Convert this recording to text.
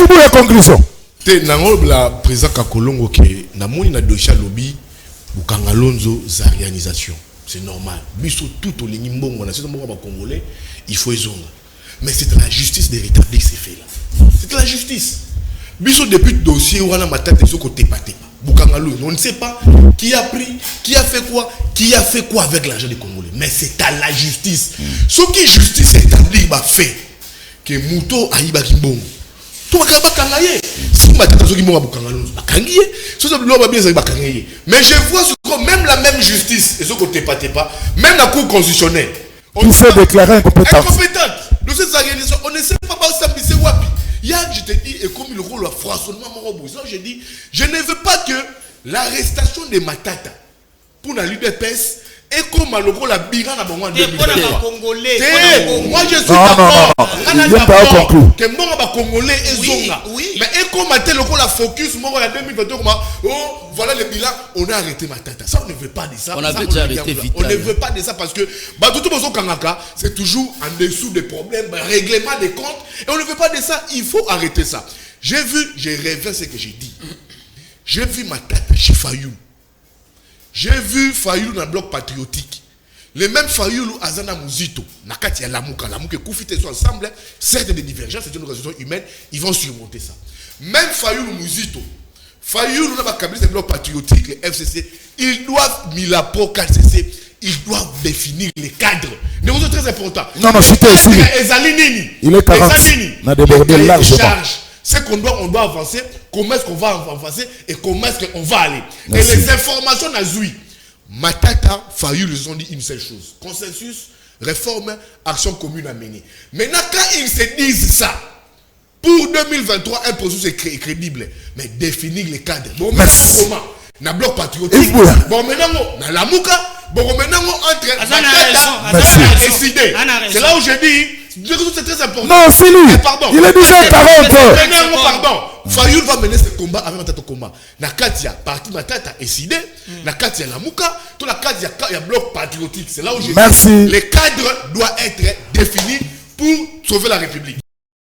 Ibu la conclusion. La président Kakolongo qui na moni na dossier lobby bukangalonzo za réalisation. C'est normal. Biso tout au lingimbongo na c'est un congolais, il faut ezonga. Mais c'est la justice de rétablir ces faits là. C'est la justice. Biso depuis le dossier wana matata so côté paté. Bukangalonzo, on ne sait pas qui a pris, qui a fait quoi avec l'argent des Congolais. Mais c'est à la justice. Ce qui justice établie ba fait que Muto aïba kimbongo. Tout va kangaye. Si matata so kimbongo bukangalonzo, bakangiye. So ça bloba bien ça bakangiye. Mais je vois ce que même la même justice et ce côté paté pas, même la cour constitutionnelle. On fait déclarer incompétente. De cette organisation, on ne sait pas ça c'est wapi. Hier, je te dis, et comme le rôle de froissonnement, je dis, je ne veux pas que l'arrestation de Matata pour la l'UDPS et comme le rôle de Biran à Bongo en 2023. Moi, je suis d'accord. Que mon Congolais est zonga. Mais et comme le rôle de focus, moi, en 2023, oh, voilà le bilan, on a arrêté Matata. Ça, on ne veut pas de ça. On avait déjà arrêté vite. On ne veut pas de ça parce que, tout le monde c'est toujours en dessous des problèmes, règlement des comptes. Et on ne veut pas de ça. Il faut arrêter ça. J'ai rêvé ce que j'ai dit. J'ai vu Matata chez Fayou. J'ai vu Fayou dans le bloc patriotique. Les mêmes Fayou Azana Muzito. Nakati ya Lamuka. Lamuka et Koufite sont ensemble. Certes, des divergences, c'est une organisation humaine. Ils vont surmonter ça. Même Fayou Muzito. Fayou dans le bloc patriotique, les FCC, ils doivent, Milapo, KCC, ils doivent définir les cadres. C'est très important. Non, c'était ici. Il est 40. On a débordé largement. C'est qu'on doit avancer, comment est-ce qu'on va avancer et comment est-ce qu'on va aller. Merci. Et les informations Nazoui, Matata, Fayou, ils ont dit une seule chose. Consensus, réforme, action commune à mener. Maintenant, quand ils se disent ça, pour 2023, un processus est crédible, mais définir les cadres. Bon, maintenant, comment? Na bloc patriotique. Bon, maintenant, na Lamuka. Bon, maintenant, entre Matata et Sidé. C'est là où je dis. C'est très important. Non, c'est lui. Pardon. Il est déjà 40. Pardon. Fayoul va mener ce combat avec Matata combat. Nakatia, parti Matata et Sidé. Nakatia Lamuka. Tout la Katia, il y a bloc patriotique. C'est là où je dis. Merci. Les cadres doivent être définis pour sauver la République.